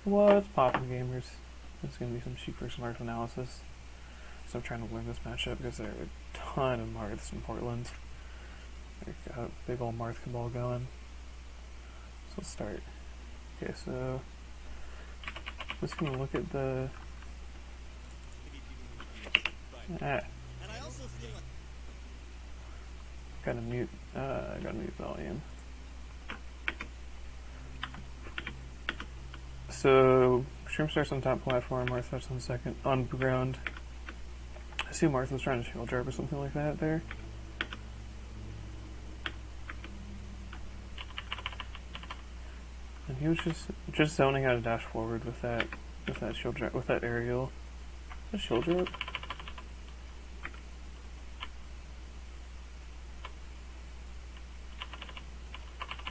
What's poppin', gamers? It's gonna be some sheep versus marth analysis. So I'm trying to win this matchup because there are a ton of marths in Portland. They've got a big old marth cabal going. So let's start. Okay, so just gonna look at the gotta mute volume. So Shroom starts on top platform, Marth starts on second on ground. I see Marth was trying to shield drop or something like that there. And he was just zoning out a dash forward with that shield drop, with that aerial. A shield drop?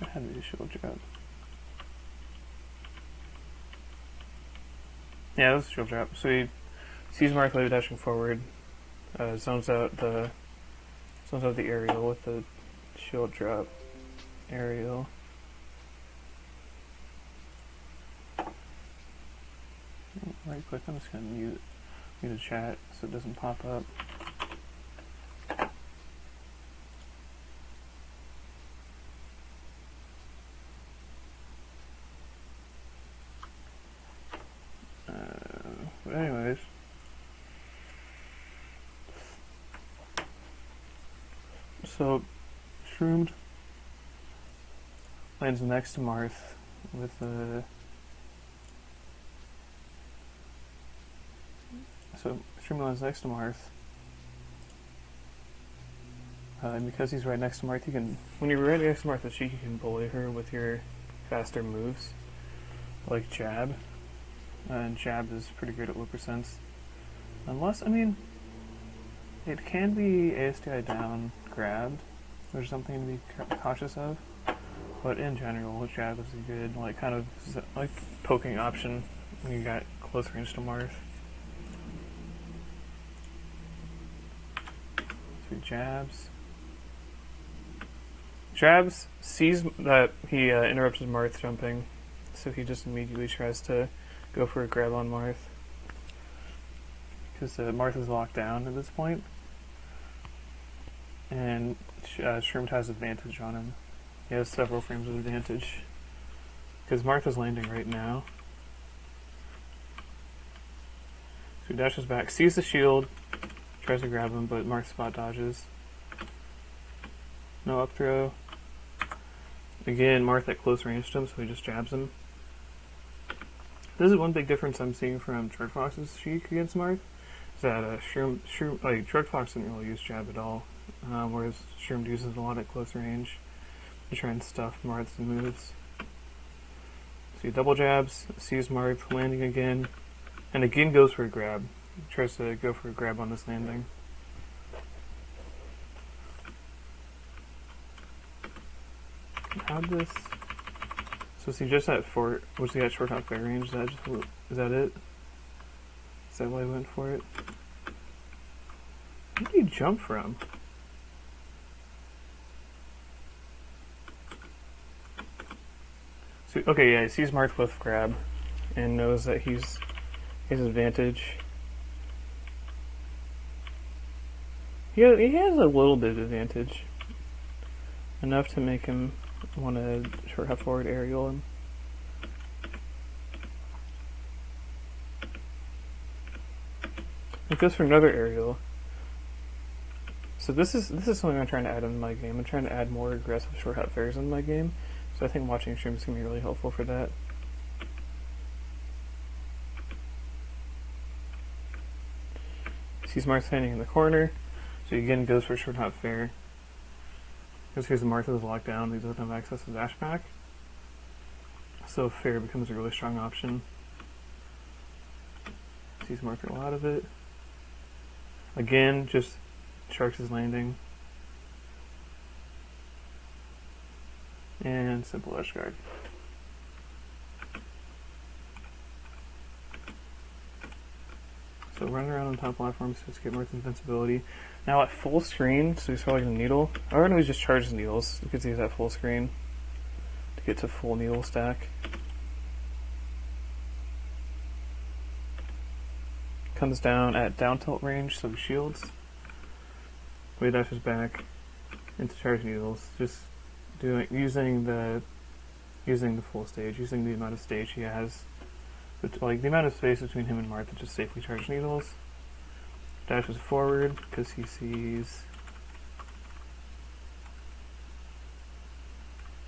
That had to be a shield drop. Yeah, that was a shield drop. So he sees Marth wave dashing forward, zones out the aerial with the shield drop aerial. Right click, I'm just gonna mute the chat so it doesn't pop up. But anyways, so Shroomed lands next to Marth with the. So Shroomed lands next to Marth, and because he's right next to Marth, you can, when you're right next to Marth, you can bully her with your faster moves, like jab. And jab is pretty good at low percents. Unless, I mean, it can be ASDI down grabbed, which is something to be cautious of. But in general, jab is a good, like, kind of, like, poking option when you got close range to Marth. So jabs. Jabs sees that he interrupted Marth jumping, so he just immediately tries to go for a grab on Marth. Because Marth is locked down at this point. And Shroomed has advantage on him. He has several frames of advantage. Because Marth is landing right now. So he dashes back, sees the shield, tries to grab him, but Marth spot dodges. No up throw. Again, Marth at close range to him, so he just jabs him. This is one big difference I'm seeing from Short Fox's Sheik against Marth, is that like Short Fox didn't really use jab at all, whereas Shroomed uses a lot at close range to try and stuff Marth's moves. So he double jabs, sees Marth landing again, and again goes for a grab. He tries to go for a grab on this landing. How'd this? So is he just at was he at short hop fair range? Is that it? Is that why he went for it? Where did he jump from? So, okay, yeah, he sees Marth with grab and knows that he's his advantage. He has a little bit of advantage. Enough to make him want to short hop forward aerial him. It goes for another aerial. So this is something I'm trying to add in my game. I'm trying to add more aggressive short hop fairs in my game. So I think watching streams is going to be really helpful for that. Sees Marth standing in the corner. So he again goes for short hop fair. Because here's the Marth is locked down, he doesn't have access to dash back. So fair becomes a really strong option. Sees Marth roll out of it. Again, just sharks his landing. And simple edge guard. So run around on top platforms to get Marth's invincibility. Now at full screen, so he's probably going to needle. I already know he just charges needles because he's at full screen to get to full needle stack. comes down at down tilt range, so he shields. Wave dashes back into charge needles, just using the full stage, using the amount of stage he has, like the amount of space between him and Marth to just safely charge needles. Dashes forward because he sees.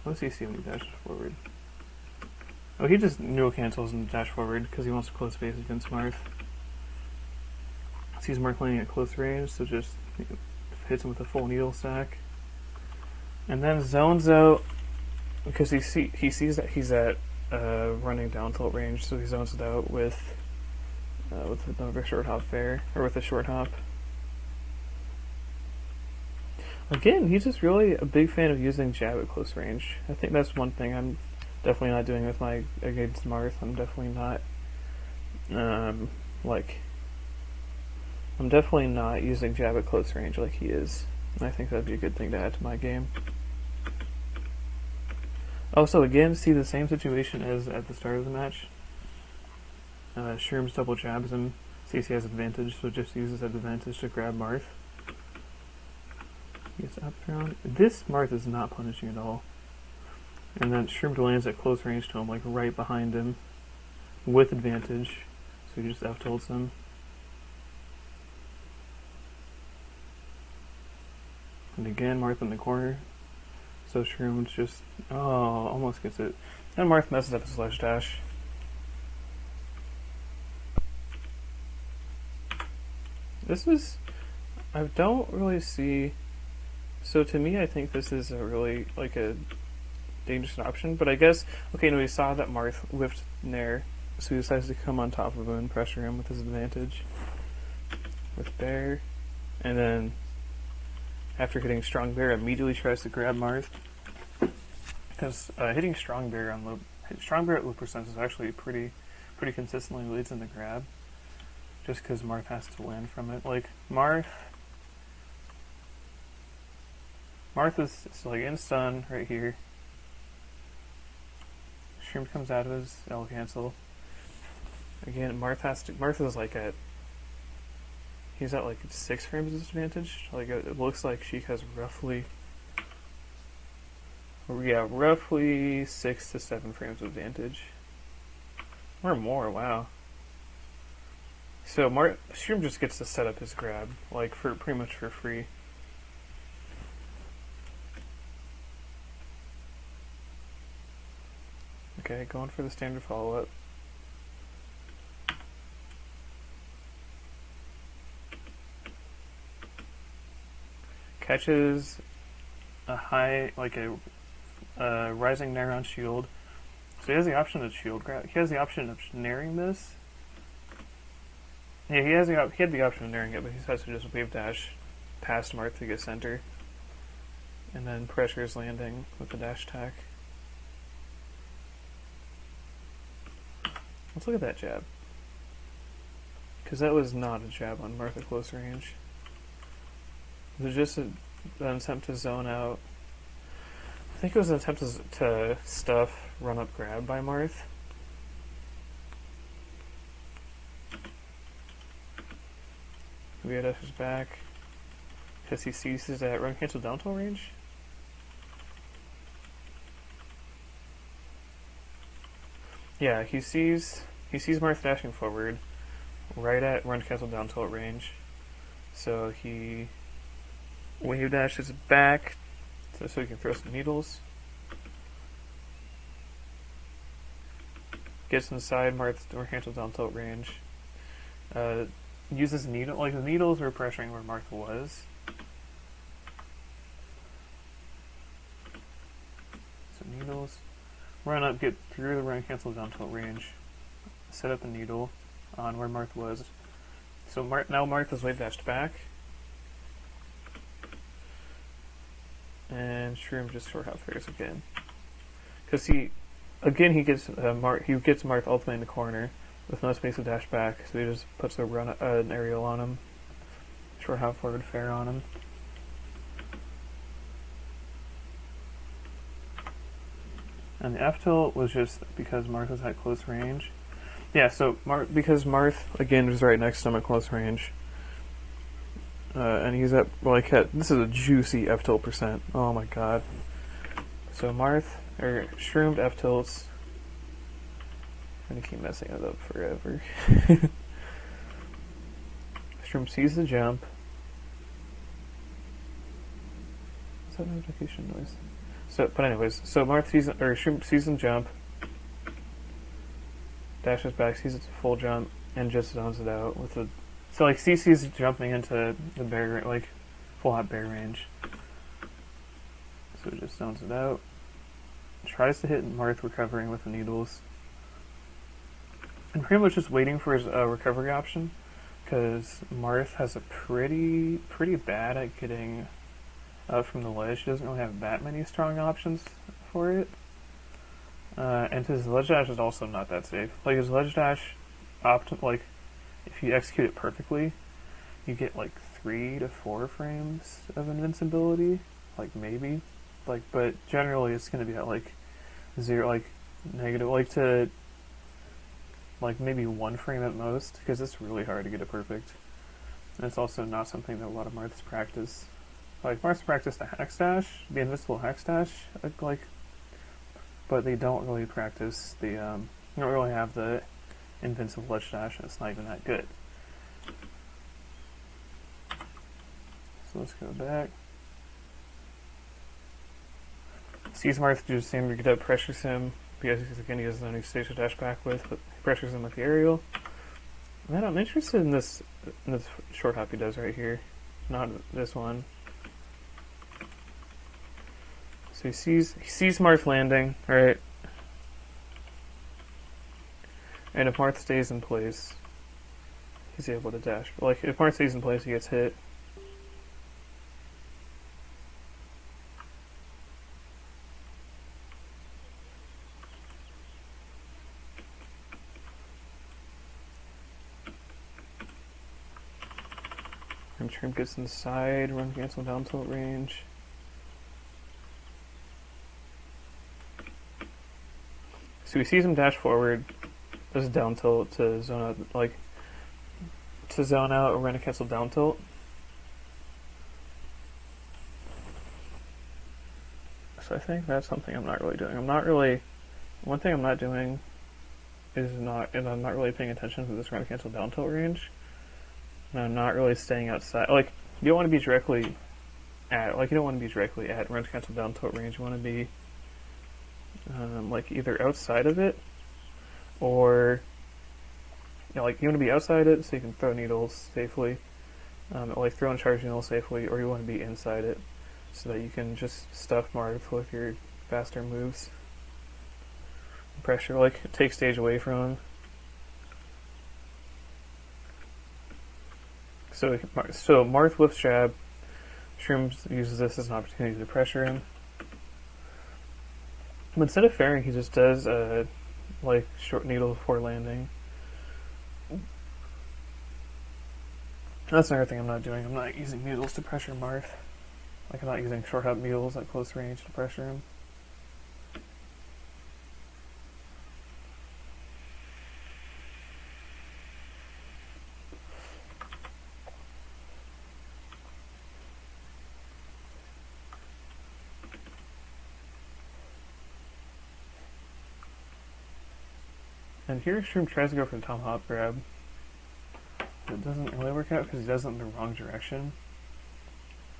What does he see when he dashes forward? Oh, he just neutral cancels and dash forward because he wants to close space against Marth. Sees Marth landing at close range, so just hits him with a full needle stack. And then zones out because he sees that he's at running down tilt range, so he zones it out with another short hop fair, or with a short hop. Again, he's just really a big fan of using jab at close range. I think that's one thing I'm definitely not doing with my against Marth. I'm definitely not I'm definitely not using jab at close range like he is. And I think that'd be a good thing to add to my game. Also, again, see the same situation as at the start of the match. Shrooms double jabs him. Sees he has advantage, so just uses that advantage to grab Marth. He gets up around. This Marth is not punishing at all. And then Shroomed lands at close range to him, like right behind him, with advantage. So he just F-tilts him. And again, Marth in the corner. So Shroomed just, almost gets it. And Marth messes up his slash dash. I don't really see, so to me I think this is a really, like a dangerous option, but I guess, okay, no, he saw that Marth whiffed Nair, so he decides to come on top of him and pressure him with his advantage. With Bear, and then after hitting Strong Bear, immediately tries to grab Marth. Because hitting Strong Bear at low percents is actually pretty consistently leads in the grab. Just because Marth has to land from it. Like, Marth is like in stun right here. Shroom comes out of his L cancel. Again, Marth is like he's at like 6 frames of disadvantage. Like, it looks like Sheik has roughly 6 to 7 frames of advantage. Or more, wow. So Shroom just gets to set up his grab, like, for pretty much for free. Okay, going for the standard follow-up. Catches a high, like a rising Nair on shield. So he has the option of shield grab. He has the option of nairing this. Yeah, he had the option of nairing it, but he decides to just wave dash past Marth to get center. And then pressures landing with the dash attack. Let's look at that jab. Because that was not a jab on Marth at close range. It was just an attempt to zone out. I think it was an attempt to stuff run up grab by Marth. Weird dashes back because he sees his run cancel down tilt range. Yeah, he sees Marth dashing forward right at run cancel down tilt range. So he wave dashes back so he can throw some needles. Gets inside Marth's run cancel down tilt range. Uses needle, like the needles were pressuring where Marth was. So needles, run up, get through the run cancel down tilt range, set up a needle on where Marth was. So now Marth is wave dashed back, and Shroom just short hop fairs again, because he gets Marth ultimately in the corner. With no space to dash back, so he just puts an aerial on him. Short hop forward fair on him. And the F tilt was just because Marth was at close range. Yeah, so because Marth again is right next to him at close range, and he's at this is a juicy F tilt percent. Oh my god! So Marth or shroomed F tilts. I'm gonna keep messing it up forever. Shroom sees the jump. What's that notification noise? But anyways, so Marth sees Shroom sees him jump. Dashes back, sees it's a full jump, and just zones it out with a. So like CC's jumping into the bear full hot bear range. So it just zones it out. Tries to hit Marth recovering with the needles. And pretty much just waiting for his recovery option, because Marth has a pretty bad at getting up from the ledge. He doesn't really have that many strong options for it. And his ledge dash is also not that safe. Like his ledge dash, if you execute it perfectly, you get like 3 to 4 frames of invincibility, like maybe, but generally it's going to be at like 0, like negative, to maybe 1 frame at most, because it's really hard to get it perfect. And it's also not something that a lot of Marths practice. Like Marths practice the hack stash, the invincible hack stash, but they don't really practice they don't really have the invincible ledge dash, and it's not even that good. So let's go back. Sees Marth do the same, get up, pressures him, because again he doesn't know any stage to dash back with, but he pressures him with the aerial. And then I'm interested in this short hop he does right here, not this one. So he sees Marth landing, right? And if Marth stays in place, he's able to dash. But if Marth stays in place, he gets hit. And Shrimp gets inside, run cancel down tilt range. So he sees him dash forward, does down tilt to zone out, or run a cancel down tilt. So I think that's something I'm not really doing. One thing I'm not doing is I'm not really paying attention to this run a cancel down tilt range. And I'm not really staying outside. You don't want to be directly at run cancel down tilt range. You want to be either outside of it, or you want to be outside it so you can throw needles safely, throw and charge needles safely, or you want to be inside it so that you can just stuff Marth with your faster moves. Pressure, take stage away from him. So Marth whips jab. Shroom uses this as an opportunity to pressure him. But instead of fairing, he just does short needle before landing. That's another thing I'm not doing. I'm not using needles to pressure Marth. I'm not using short hop needles at close range to pressure him. And here Shroom tries to go for the tomahawk grab. It doesn't really work out because he does it in the wrong direction.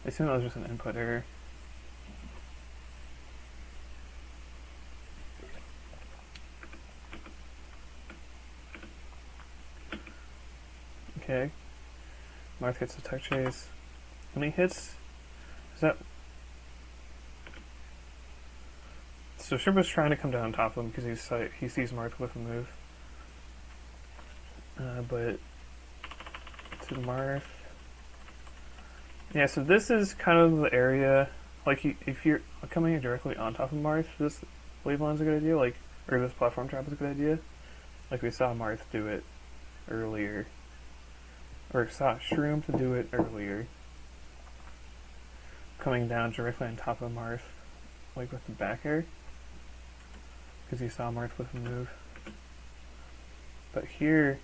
I assume that was just an input error. Okay. Marth hits the tuck chase. When he hits, so Shrimp is trying to come down on top of him because he sees Marth with a move. But to Marth. Yeah, so this is kind of the area, if you're coming directly on top of Marth, this wave line's a good idea, or this platform trap is a good idea. We saw Marth do it earlier. Or saw Shroom to do it earlier. Coming down directly on top of Marth, with the back air. Because you saw Marth with a move. But here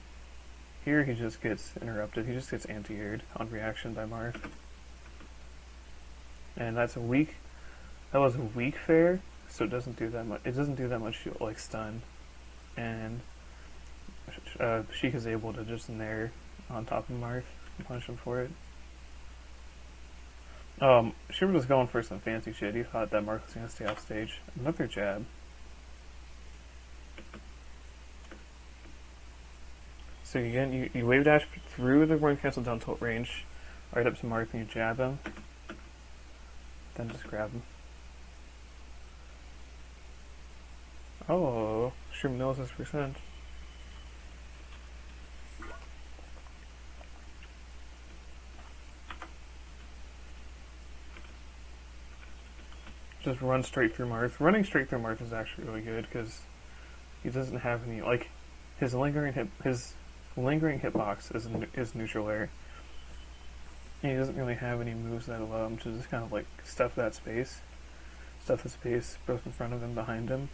he just gets interrupted. He just gets anti-aired on reaction by Marth. And that was a weak fair, so it doesn't do that much. It doesn't do that much like stun. And Sheik is able to just nair on top of Marth and punish him for it. Shroomed was going for some fancy shit. He thought that Marth was going to stay off stage. Another jab. So again, you wave dash through the run cancel down tilt range, right up to Marth, and you jab him. Then just grab him. Oh, Shroomed knows his percent. Just run straight through Marth. Running straight through Marth is actually really good because he doesn't have any, like, his lingering hitbox is neutral air. And he doesn't really have any moves that allow him to just kind of like stuff the space both in front of him, behind him.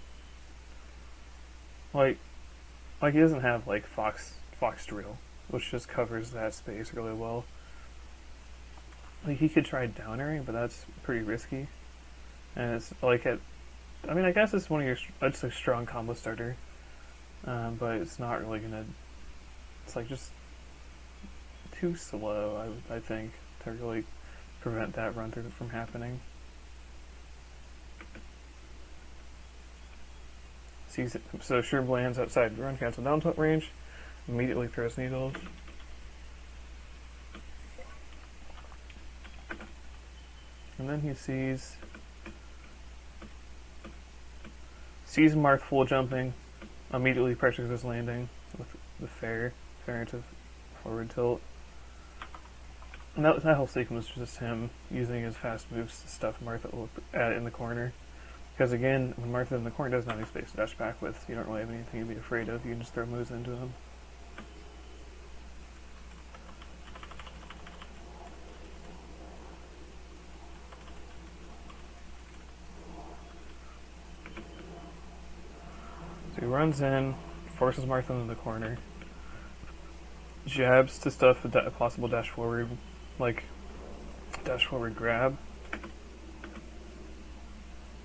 Like he doesn't have like Fox Drill, which just covers that space really well. Like he could try down airing, but that's pretty risky. And it's like I guess it's it's a strong combo starter, but it's not really gonna. It's like just too slow, I think, to really prevent that run through from happening. So Shroomed lands outside run cancel down tilt range, immediately throws needles. And then he sees Marth full jumping, immediately pressures his landing with the fair into forward tilt. And that whole sequence was just him using his fast moves to stuff Marth in the corner. Because again, when Marth in the corner doesn't have any space to dash back with, you don't really have anything to be afraid of. You can just throw moves into him. So he runs in, forces Marth into the corner, jabs to stuff a possible dash forward grab.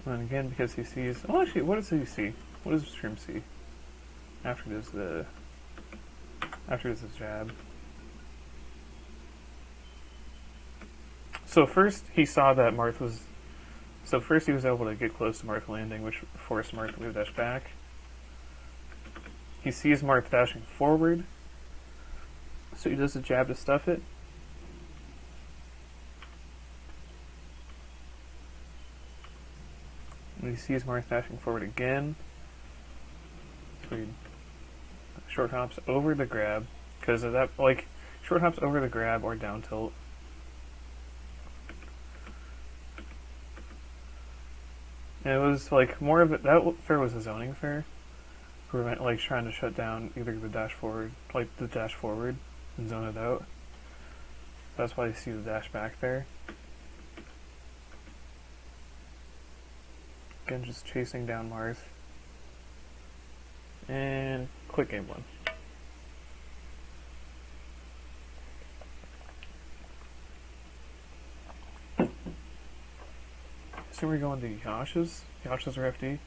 And again, because he sees... Oh, actually, what does he see? What does Shroomed see? After this jab. So first, he saw that Marth was... So first he was able to get close to Marth landing, which forced Marth to move dash back. He sees Marth dashing forward, so he does a jab to stuff it. And he sees Marth dashing forward again. So he short hops over the grab, because of that, like, short hops over the grab or down tilt. And it was like more of it, that fair was a zoning fair. Prevent, like, trying to shut down either the dash forward, and zone it out. That's why you see the dash back there. Again, just chasing down Marth. And quick game one. So we're going to Yasha's. Yasha's are FD.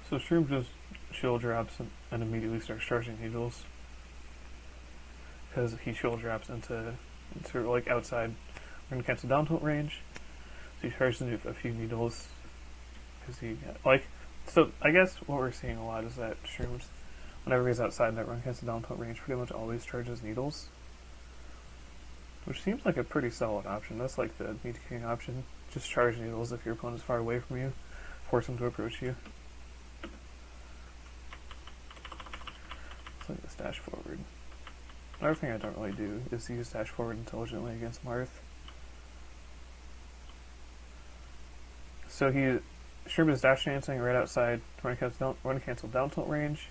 So Shroomed just shield drops and immediately starts charging needles. Because he shield drops into like outside run cancel down tilt range. So he charges a few needles. Because he, like, so I guess what we're seeing a lot is that Shroomed, whenever he's outside that run cancel down tilt range, pretty much always charges needles. Which seems like a pretty solid option. That's like the meat king option. Just charge needles if your opponent's far away from you. Force him to approach you. It's like this dash forward. Another thing I don't really do is use dash forward intelligently against Marth. So Shroomed is dash dancing right outside run cancel down tilt range.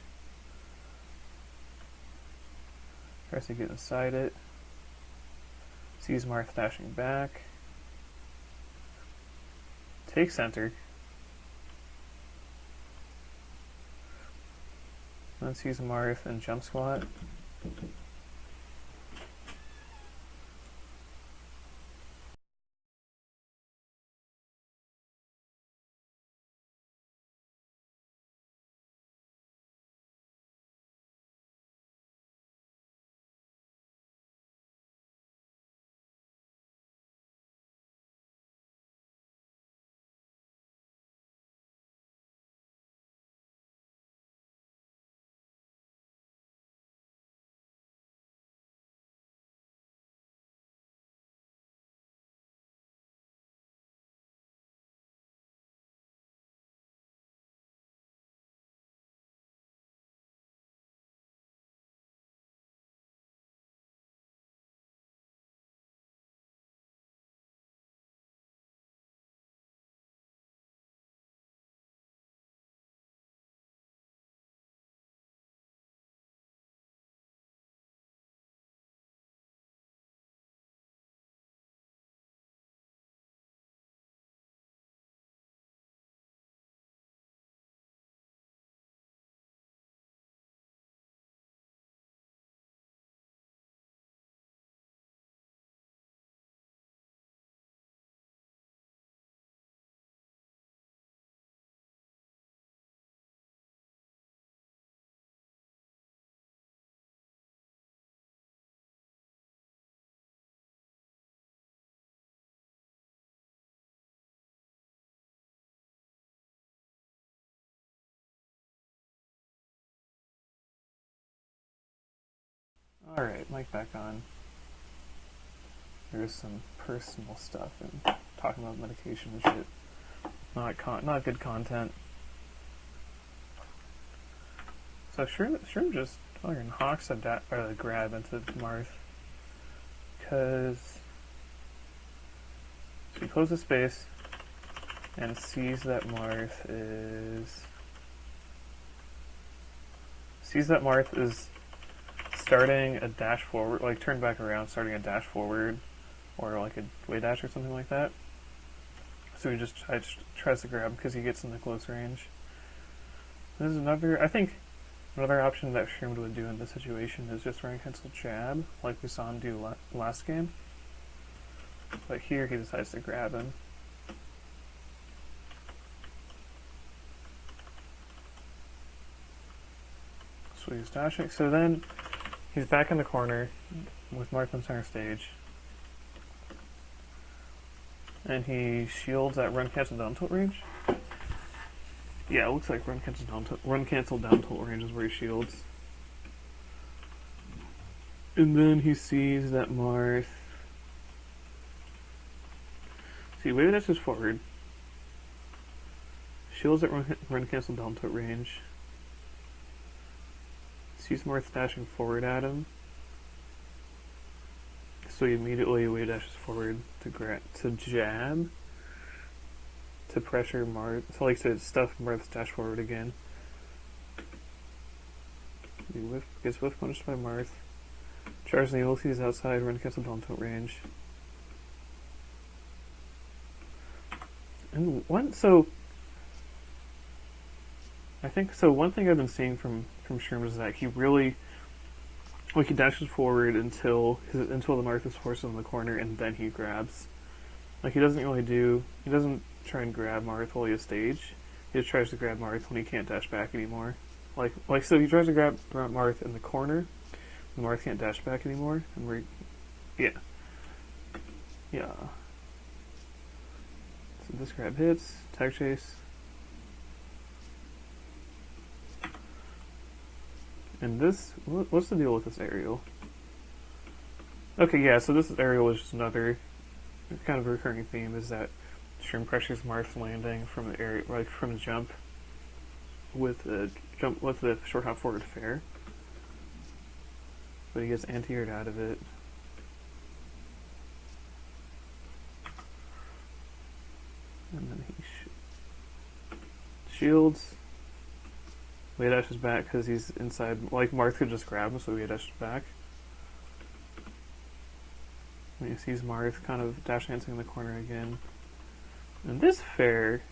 Tries to get inside it. Sees Marth dashing back. Takes center. Then sees Marth and jump squat. Alright, mic back on. There's some personal stuff and talking about medication and shit. Not good content. So Shroom just fucking hawks a grab into Marth. Because so he closes space and sees that Marth is starting a dash forward, like turn back around, starting a dash forward, or like a way dash or something like that. So he just tries to grab because he gets in the close range. There's another option that Shroomed would do in this situation is just run cancel jab, like we saw him do last game. But here he decides to grab him. So he's dashing. So then he's back in the corner with Marth on center stage. And he shields at run cancel down tilt range. Yeah, it looks like run cancel down tilt range is where he shields. And then he sees that Marth. See, wave dashes forward. Shields at run cancel down tilt range. Sees Marth dashing forward at him. So he immediately wave dashes forward to jab. To pressure Marth. So like to stuff Marth's dash forward again. He gets whiff punished by Marth. Charges the ultis outside, run cancel down tilt range. And one thing I've been seeing from Shroomed is that he really he dashes forward until the Marth is forced in the corner and then he grabs. Like he doesn't try and grab Marth while he has stage. He just tries to grab Marth when he can't dash back anymore. So he tries to grab Marth in the corner. The Marth can't dash back anymore, and yeah. So this grab hits, tag chase. And this, what's the deal with this aerial? Okay, yeah, so this aerial is just another kind of recurring theme is that Shroomed pressures Marth landing from the area, like from the jump with the short hop forward fair. But he gets anti-aired out of it. And then he shields. Way dashes back because he's inside. Like Marth could just grab him, so he dashes back. And he sees Marth kind of dash dancing in the corner again. And this fair...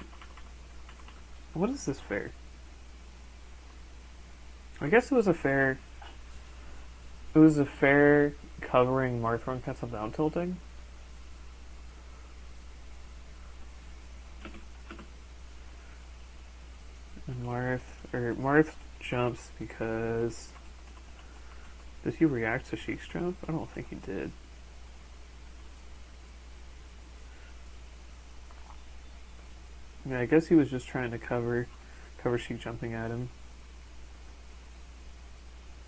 What is this fair? I guess it was a fair... It was a fair covering Marth run cancel down tilting. And Marth jumps because... Did he react to Sheik's jump? I don't think he did. Yeah, I guess he was just trying to cover Sheik jumping at him.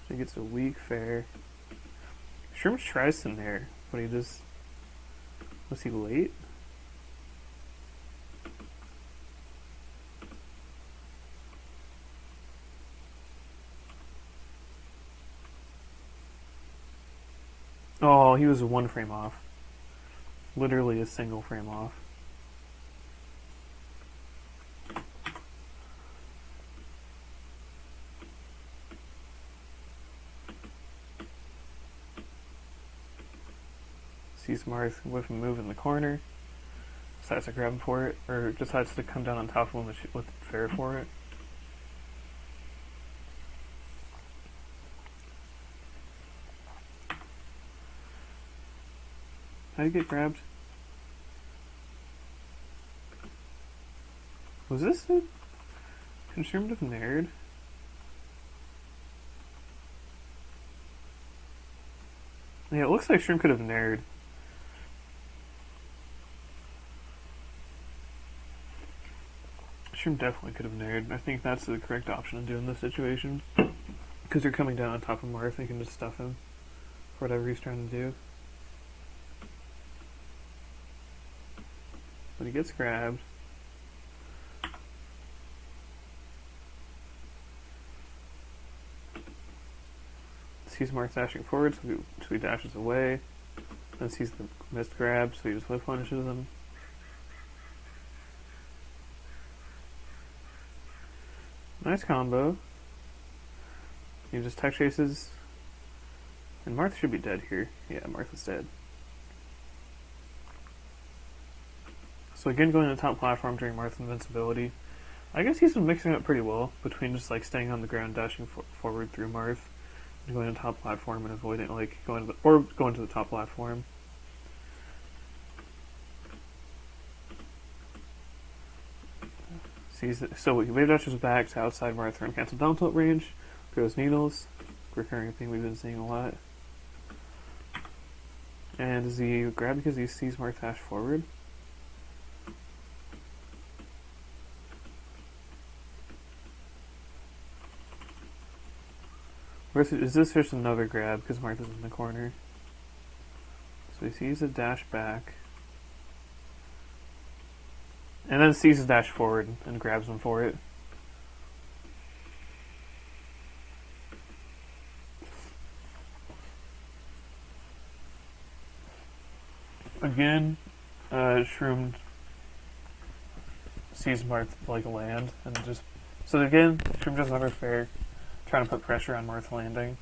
So he gets a weak fair. Shroomed tries to nair, but he just... Was he late? Oh, he was one frame off. Literally a single frame off. Sees Marth with a move in the corner. Decides to grab him for it, or decides to come down on top of him with fair for it. How did he get grabbed? Was this a conservative nerd? Yeah, it looks like Shroom could have nared. Shroom definitely could have nared. I think that's the correct option to do in this situation. Because you're coming down on top of Marth, you can just stuff him for whatever he's trying to do. But he gets grabbed. Sees Marth dashing forward, so he dashes away. Then sees the missed grab, so he just whiff punishes him. Nice combo. He just tech chases. And Marth should be dead here. Yeah, Marth is dead. So again, going to the top platform during Marth's invincibility. I guess he's been mixing it pretty well between just like staying on the ground, dashing forward through Marth, and going to the top platform and avoiding going to the top platform. So he wave dashes back to outside Marth and cancel down tilt range, throws needles, recurring thing we've been seeing a lot. And does he grab because he sees Marth dash forward? Or is this just another grab because Marth is in the corner? So he sees a dash back. And then sees his dash forward and grabs him for it. Again, Shroomed sees Marth like land and just... So again, Shroomed does another fair, trying to put pressure on Marth landing.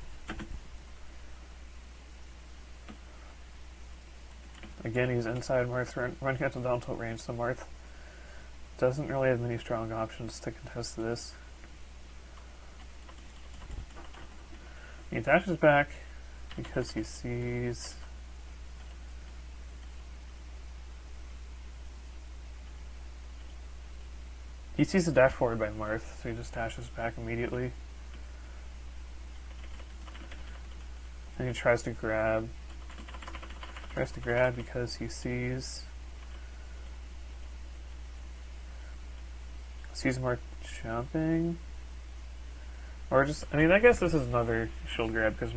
Again, he's inside Marth's run cancel down tilt range, so Marth doesn't really have many strong options to contest this. He dashes back because he sees... He sees a dash forward by Marth, so he just dashes back immediately. And he tries to grab. Tries to grab because he sees Marth jumping. Or just, I mean, I guess this is another shield grab because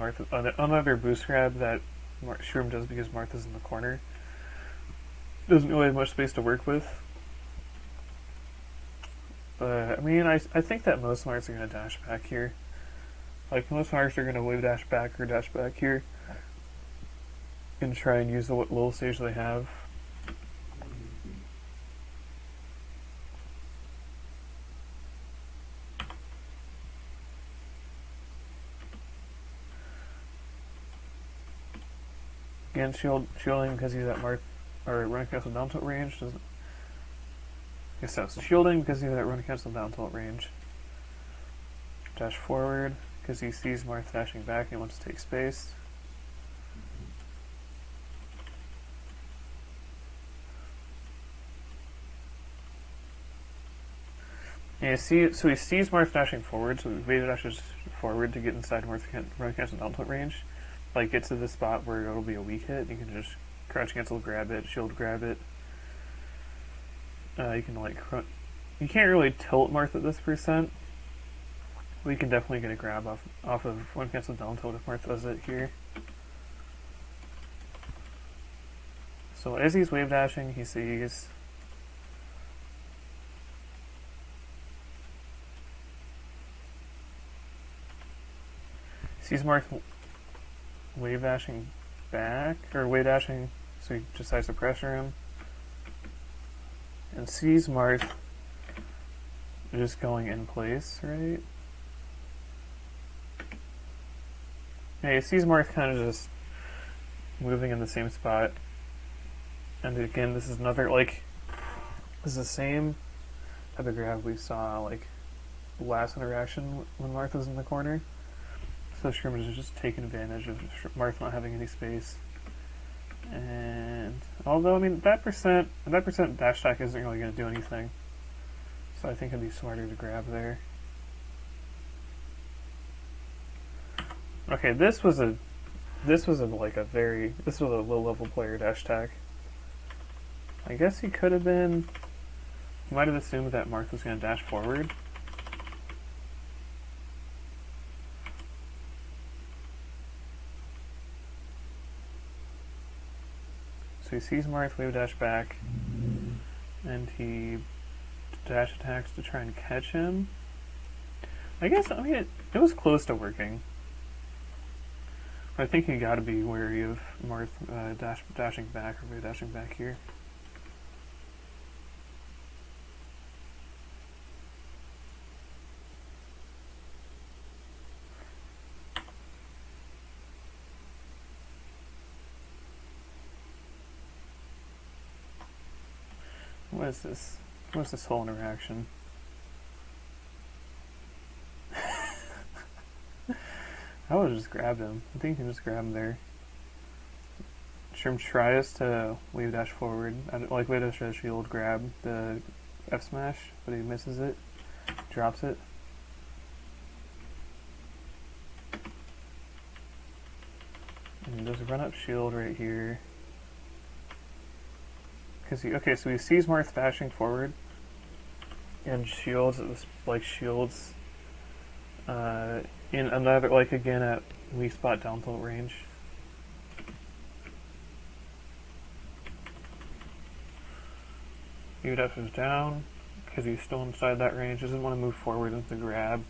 another boost grab that Shroom does because Marth is in the corner. Doesn't really have much space to work with. But, I mean, I think that most Marths are going to dash back here. Like, most Marths are going to wave dash back or dash back here. And try and use the little stage they have. Again, shielding because he's at marth or run cancel down tilt range. Doesn't. Yes, so shielding because he's at run cancel down tilt range. Dash forward because he sees Marth dashing back and he wants to take space. And so he sees Marth dashing forward, so he wave dashes forward to get inside Marth run cancel down tilt range. Like, get to the spot where it'll be a weak hit, you can just crouch cancel, grab it, shield grab it. You can, like, you can't really tilt Marth at this percent. We can definitely get a grab off of run cancel down tilt if Marth does it here. So as he's wave dashing, he sees Marth wave dashing back, or wave dashing, so he decides to pressure him. And sees Marth just going in place, right? Yeah, he sees Marth kind of just moving in the same spot. And again, this is another, like, this is the same type of grab we saw, like, last interaction when Marth was in the corner. So Scrimmage is just taking advantage of Marth not having any space. And although, I mean, that percent dash attack isn't really going to do anything. So I think it'd be smarter to grab there. Okay, this was a low level player dash attack. I guess he could have been, he might have assumed that Marth was going to dash forward. So he sees Marth wave dash back, and he dash attacks to try and catch him. I guess, I mean, it was close to working. I think you gotta be wary of Marth dashing back or wave dashing back here. What is this? What's this whole interaction? I would have just grabbed him. I think you can just grab him there. Shroomed tries to wave dash forward. Like wave dash to shield grab the F smash, but he misses it. Drops it. And he does a run up shield right here. Okay, so he sees Marth dashing forward and shields, shields in another, like again at weak spot down tilt range. He dashes down because he's still inside that range, doesn't want to move forward into the grab,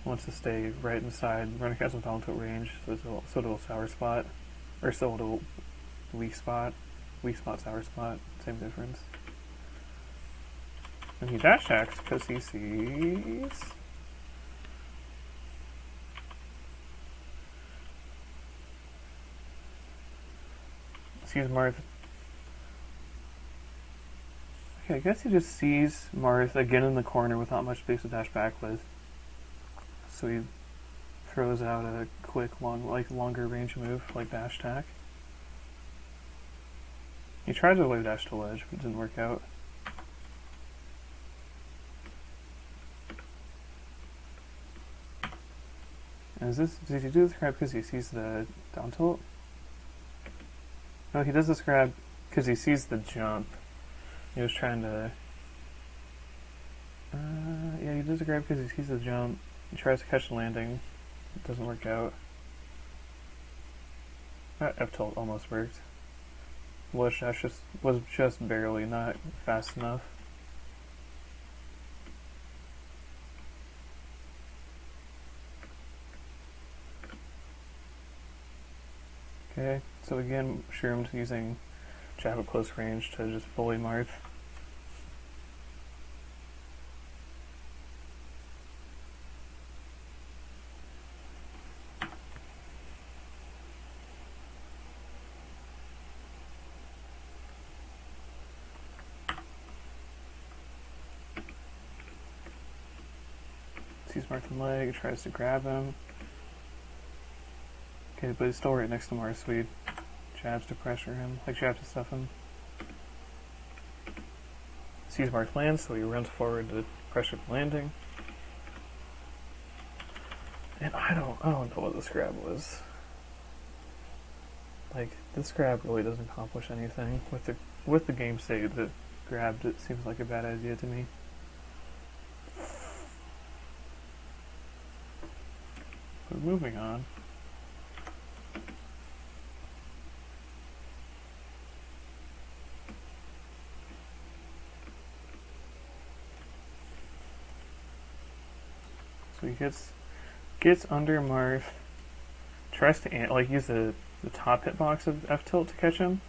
wants to stay right inside run cancel down tilt range, so it'll sour spot, or so it'll weak spot, sour spot, same difference. And he dash attacks because he sees Marth. Okay, I guess he just sees Marth again in the corner with not much space to dash back with. So he throws out a quick, longer range move, like dash attack. He tried to wave dash to ledge, but it didn't work out. And did he do this grab because he sees the down tilt? No, he does this grab because he sees the jump. He was trying to... yeah, he does a grab because he sees the jump. He tries to catch the landing. It doesn't work out. That F tilt almost worked. Was just barely not fast enough. Okay, so again, Shroomed using jab at close range to just bully Marth. Sees Marth in leg, tries to grab him. Okay, but he's still right next to Marth, so he jabs to pressure him, like jabs to stuff him. Sees Marth land, so he runs forward to pressure the landing. And I don't know what this grab was. Like, this grab really doesn't accomplish anything. With the game state that grabbed it seems like a bad idea to me. But moving on. So he gets under Marth, tries to use the top hitbox of F tilt to catch him,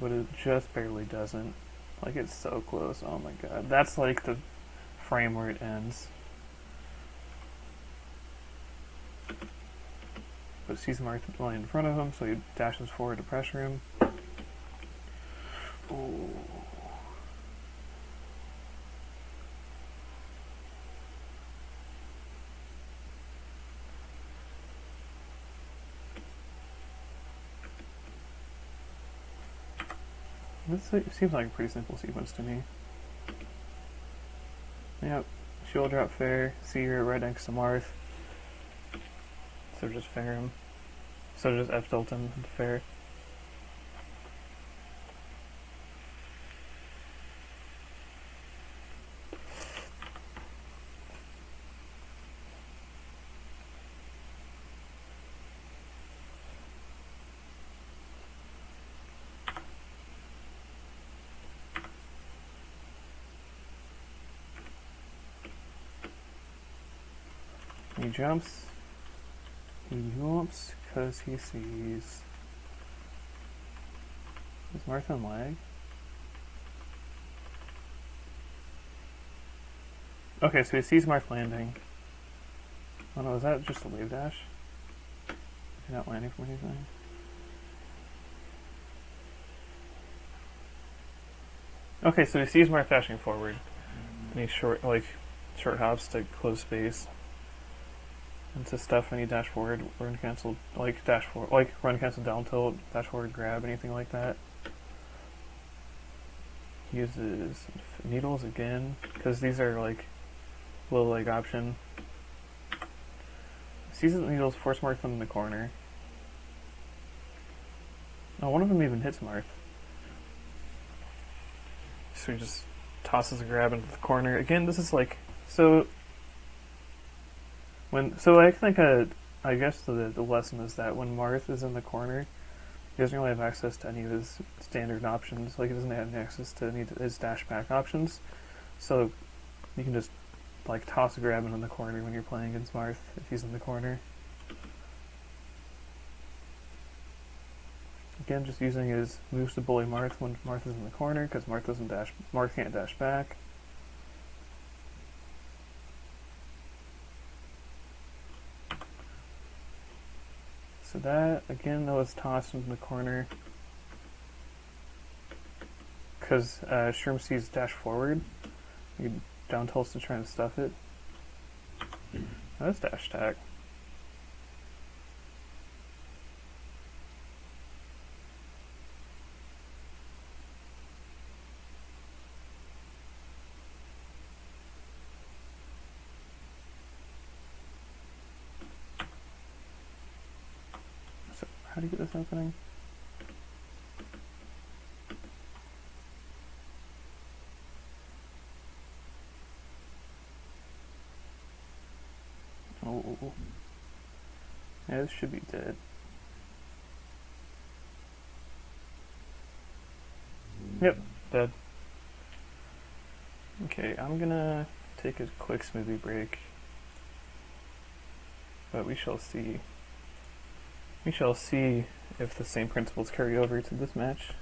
but it just barely doesn't. Like, it's so close. Oh my god, that's like the frame where it ends. But sees Marth lying in front of him, so he dashes forward to pressure him. Ooh. This seems like a pretty simple sequence to me. Yep, shield drop fair, see her right next to Marth. So just fair him. So just F tilt him and fair. He jumps. He jumps because he sees. Is Marth in lag? Okay, so he sees Marth landing. Oh no, is that just a wave dash? You're not landing from anything? Okay, so he sees Marth dashing forward. And he short hops to close space. Into stuff and he dash forward, run cancel, run cancel down tilt, dash forward grab, anything like that. He uses needles again, because these are like low leg option. Sees the needles, force Marth in the corner. Oh, one of them even hits Marth. So he just tosses a grab into the corner. Again, this is like, so I think I guess the lesson is that when Marth is in the corner, he doesn't really have access to any of his standard options. Like, he doesn't have any access to any of his dash back options. So you can just like toss a grab in the corner when you're playing against Marth if he's in the corner. Again, just using his moves to bully Marth when Marth is in the corner, because Marth can't dash back. So that, again, that was tossed into the corner. Because Shroom sees dash forward. He down tilts to try and stuff it. That's dash attack. How do you get this opening? Oh. Yeah, this should be dead. Yep, dead. Okay, I'm gonna take a quick smoothie break. But we shall see. We shall see if the same principles carry over to this match.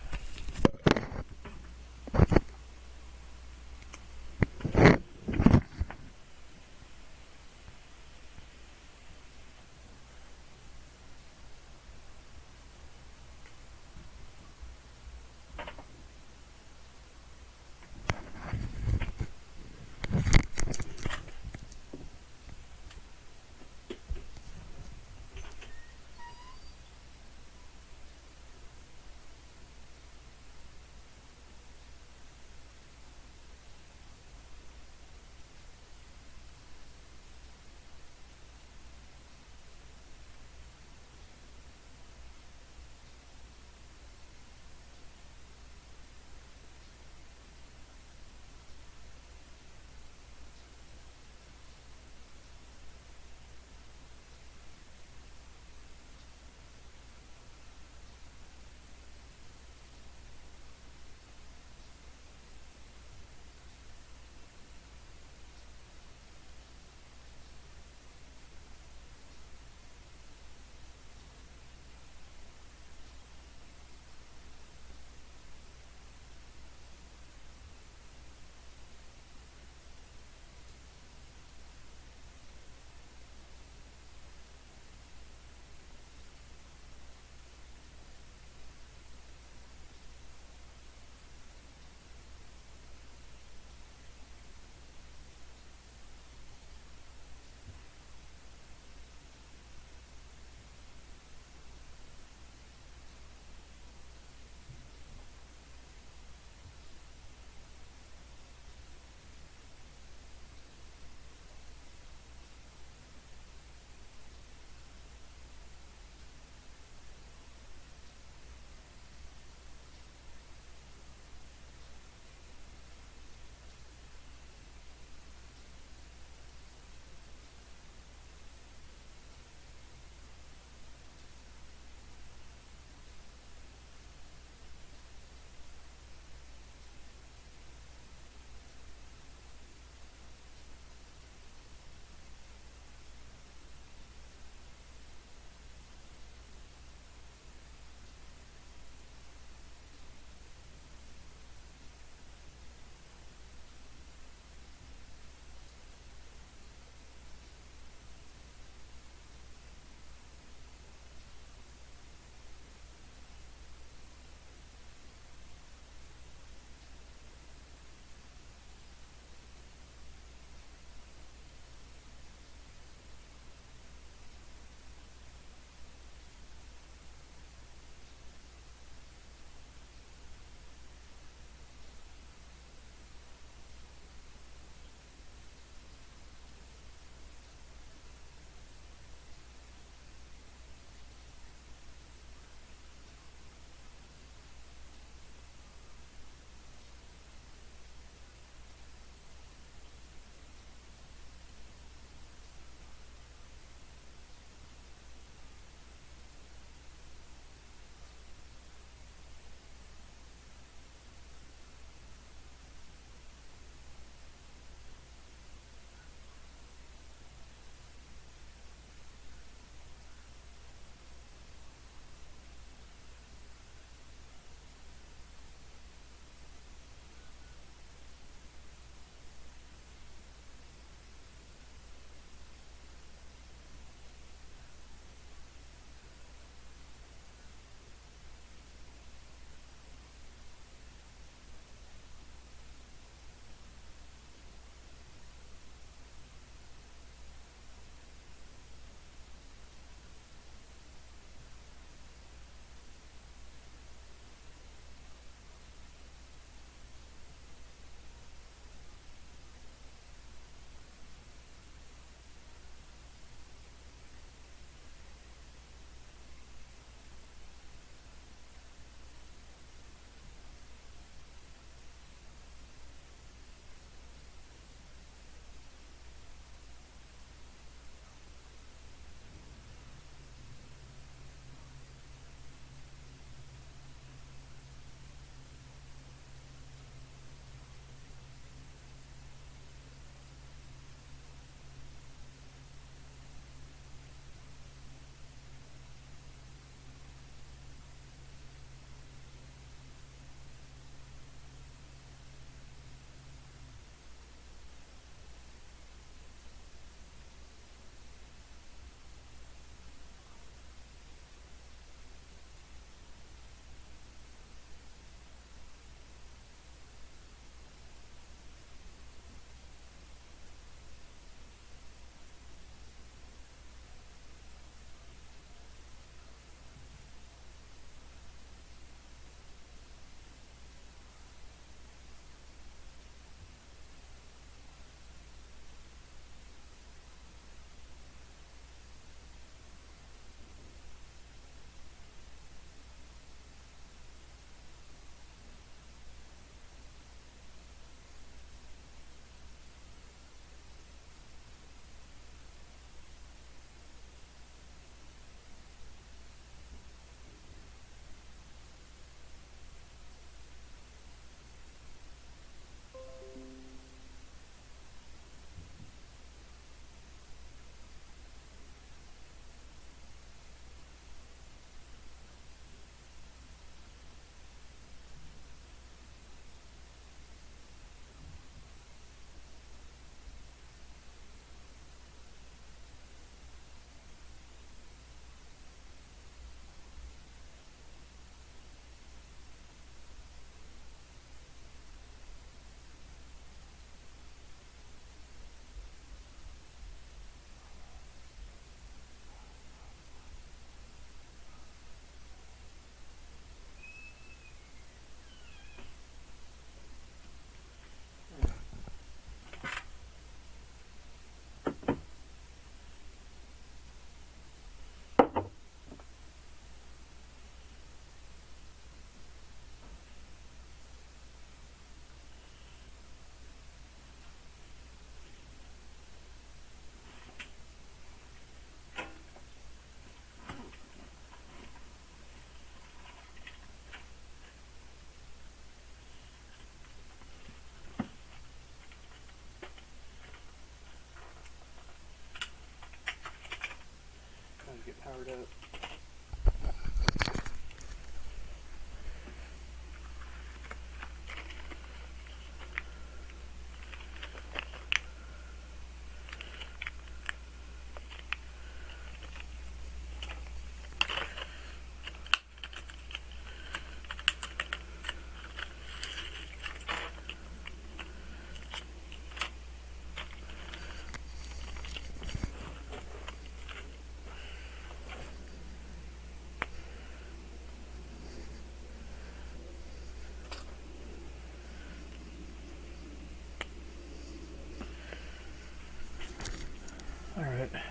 Alright,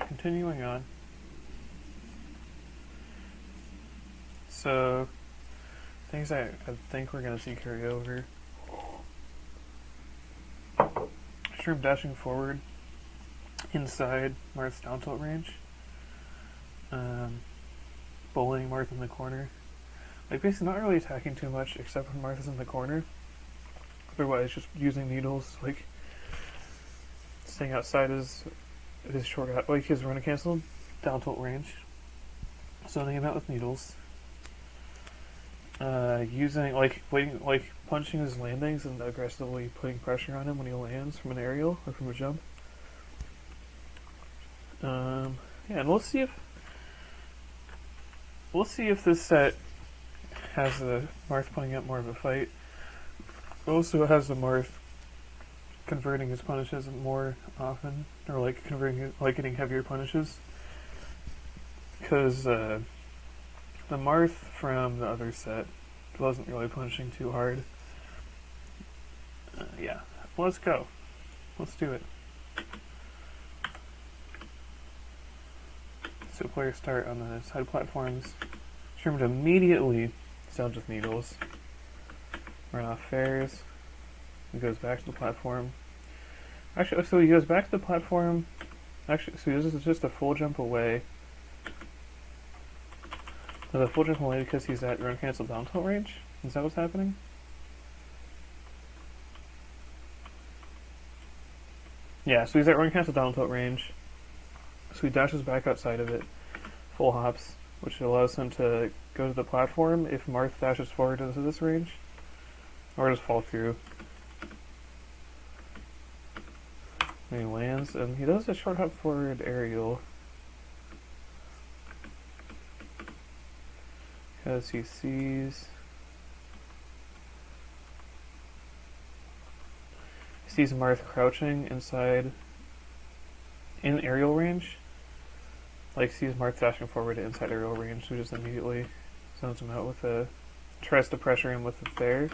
continuing on. So, things I think we're going to see carry over. Shroom dashing forward inside Marth's down tilt range. Bullying Marth in the corner. Like, basically not really attacking too much except when Marth is in the corner. Otherwise, just using needles, like, staying outside his short out, like his run cancel down tilt range. Zoning him out with needles. Using, punching his landings and aggressively putting pressure on him when he lands from an aerial or from a jump. Yeah, and we'll see if this set has the Marth putting up more of a fight. It also has the Marth converting his punishes more often, or getting heavier punishes. Because the Marth from the other set wasn't really punishing too hard. Yeah, let's go. Let's do it. So players start on the side platforms. Shroomed immediately sounds with needles. Run off fares. He goes back to the platform. Actually, so he goes back to the platform. Actually, so this is just a full jump away. A full jump away because he's at run cancel down tilt range? Is that what's happening? Yeah, so he's at run cancel down tilt range. So he dashes back outside of it. Full hops, which allows him to go to the platform if Marth dashes forward into this range. Or just fall through. And he lands, and he does a short hop forward aerial. Because he sees Marth crouching inside in aerial range. Like, sees Marth dashing forward to inside aerial range, so just immediately zones him out with tries to pressure him with the fair.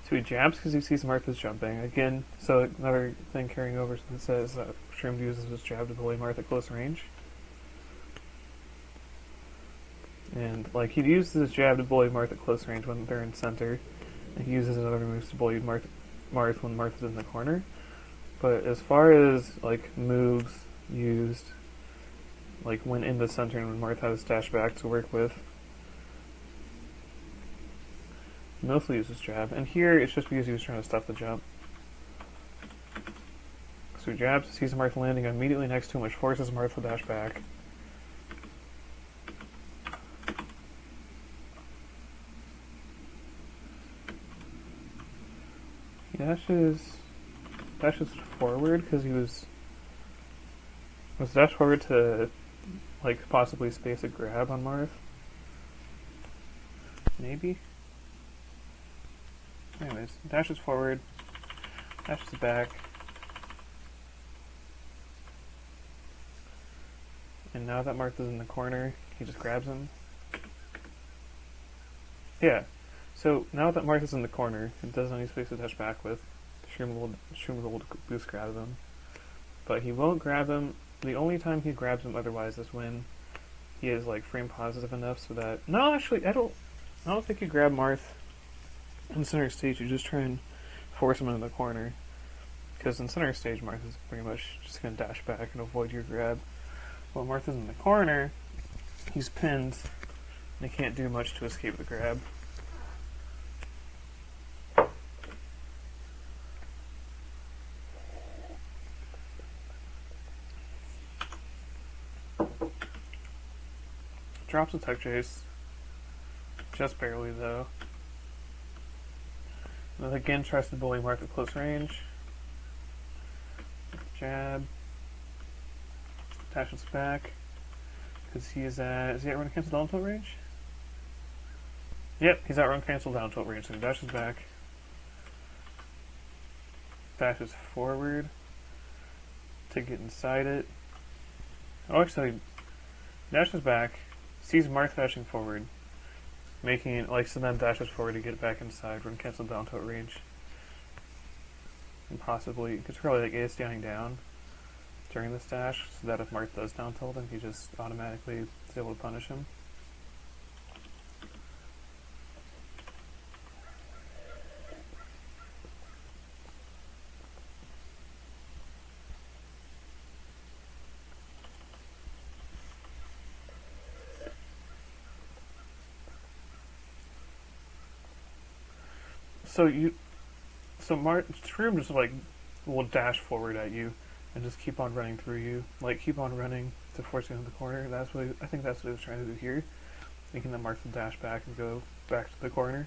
So he jabs because he sees Marth is jumping. Again, so another thing carrying over that says Shroomed uses his jab to bully Marth at close range. And, like, he uses his jab to bully Marth at close range when they're in center. And he uses his other moves to bully Marth when Marth is in the corner. But as far as, like, moves used, like, when in the center and when Marth has dash back to work with, mostly uses jab, and here it's just because he was trying to stop the jump. So he jabs, sees Marth landing immediately next to him, which forces Marth to dash back. He dashes forward because he was dashed forward to, like, possibly space a grab on Marth. Maybe? Anyways, dashes forward, dashes back, and now that Marth is in the corner, he just grabs him. Yeah, so now that Marth is in the corner, it doesn't have any space to dash back with. Shroomed will boost grab him, but he won't grab him. The only time he grabs him otherwise is when he is, like, frame positive enough so that... No, actually, I don't think you grab Marth in center stage. You just try and force him into the corner, because in center stage Marth is pretty much just going to dash back and avoid your grab. While Marth is in the corner, he's pinned and he can't do much to escape the grab. Drops a tech chase, just barely though. And again, tries to bully Marth at close range. Jab. Dashes back. Because he is he at run cancel down tilt range? Yep, he's at run cancel down tilt range, so he dashes back. Dashes forward. to get inside it. Oh, actually, dashes back, sees Marth dashing forward, making it like, so then dashes forward to get back inside. Run cancel down tilt range. And possibly, you could probably like AS standing down during this dash, so that if Marth does down tilt him, he just automatically is able to punish him. So Shroomed just like will dash forward at you and just keep on running through you, like keep on running to force you into the corner. I think that's what he was trying to do here, making the Marth dash back and go back to the corner.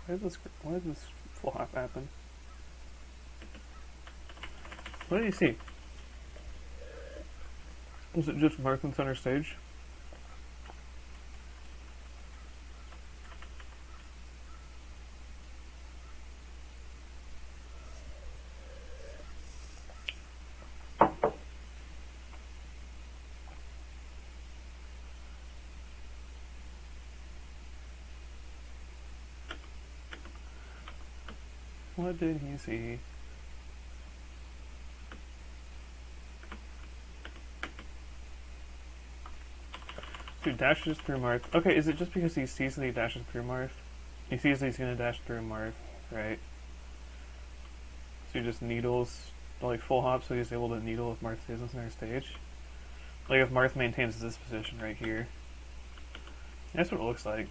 Why did this full hop happen? What did you see? Was it just Marth in center stage? What did he see? Dude, dashes through Marth. Okay, is it just because he sees that he dashes through Marth? He sees that he's gonna dash through Marth, right? So he just needles, like full hop, so he's able to needle if Marth stays on center stage. Like if Marth maintains this position right here. That's what it looks like.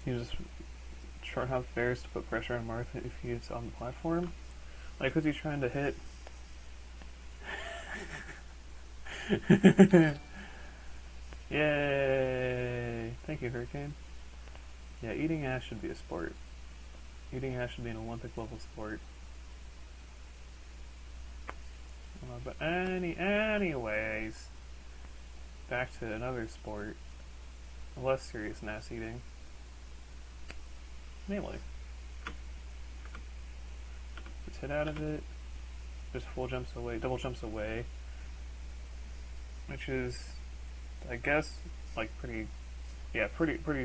He just short hop fairs to put pressure on Marth if he's on the platform. Like, who's he trying to hit? Yay! Thank you, Hurricane. Yeah, eating ass should be a sport. Eating ass should be an Olympic level sport. But anyways, back to another sport. Less serious than ass eating. Melee. Gets hit out of it. Just full jumps away, double jumps away. Which is, I guess, like pretty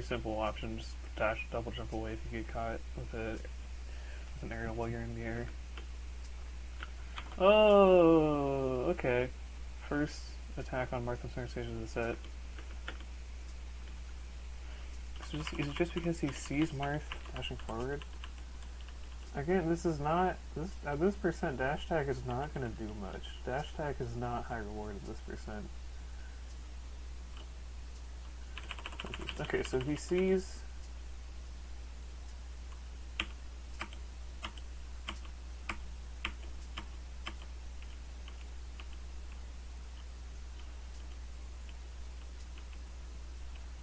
simple option. Just dash, double jump away if you get caught with an aerial while you're in the air. Oh, okay. First attack on Marth on center stage of the set. So is it just because he sees Marth dashing forward? Again, this is not at this percent. Dash tag is not going to do much. Dash tag is not high reward at this percent. Okay, so he sees.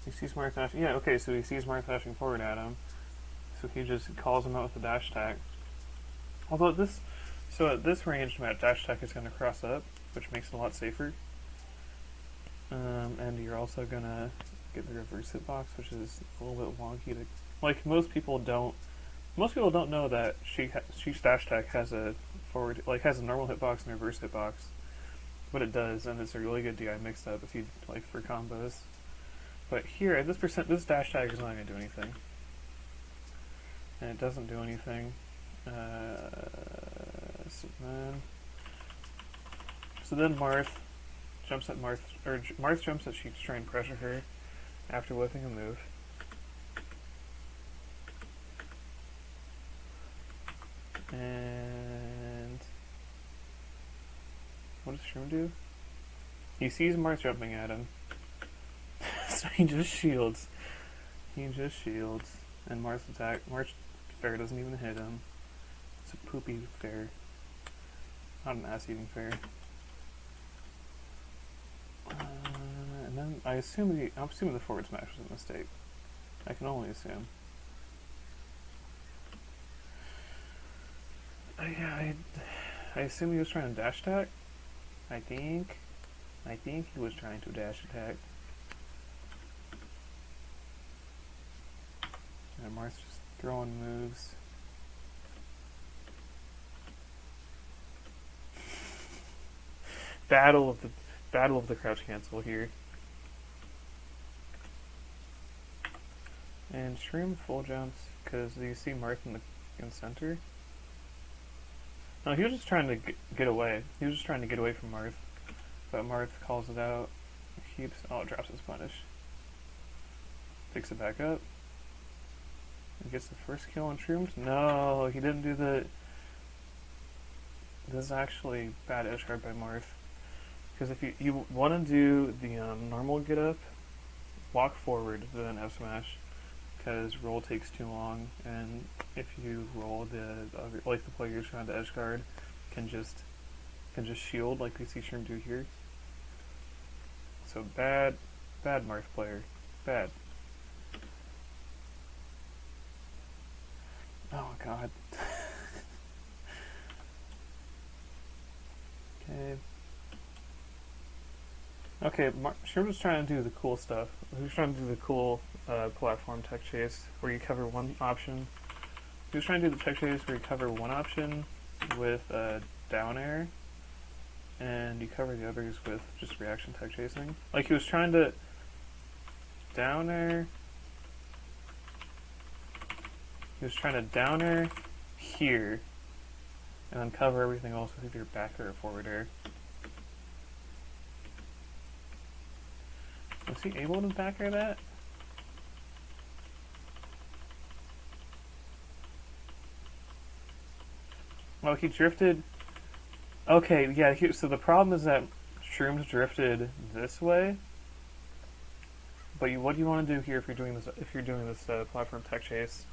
He sees Marth dashing. Yeah, okay, so he sees Marth dashing forward at him. So he just calls him out with the dash attack. Although at this range, dash attack is going to cross up, which makes it a lot safer. And you're also going to get the reverse hitbox, which is a little bit wonky to... Like, most people don't know that Sheik's dash attack has a has a normal hitbox and a reverse hitbox. But it does, and it's a really good DI mix-up if you like for combos. But here, at this percent, this dash tag is not going to do anything. And it doesn't do anything. So then Marth jumps at Marth jumps at Sheik to try and pressure her after whipping a move. And what does Shroom do? He sees Marth jumping at him. So he just shields. And Marth's attack. Marth's fair doesn't even hit him. It's a poopy fair. Not an ass-eating fair. And then I'm assuming the forward smash was a mistake. I can only assume. Yeah, I assume he was trying to dash attack. I think he was trying to dash attack. And Marth's just throwing moves. Battle of the crouch cancel here. And Shroom full jumps because you see Marth in the center. No, he was just trying to get away. He was just trying to get away from Marth. But Marth calls it out. Keeps. Oh, drops his punish. Picks it back up. He gets the first kill on Shroomed. No, he didn't do the. This is actually bad edge guard by Marth. Because if you want to do the normal get up, walk forward, then F smash. Because roll takes too long, and if you roll, the player you're trying to edge guard can just shield like we see Shroom do here. So bad Marth player, bad. Oh god. Okay, Shroom was trying to do the cool stuff. He was trying to do the cool platform tech chase where you cover one option. He was trying to do the tech chase where you cover one option with down air, and you cover the others with just reaction tech chasing. Like he was trying to down air. He was trying to down air here, and then cover everything else with either back or forward air. Was he able to back air that? Oh, he drifted. Okay, yeah. So the problem is that Shroom's drifted this way. But what you want to do here, if you're doing this, platform tech chase,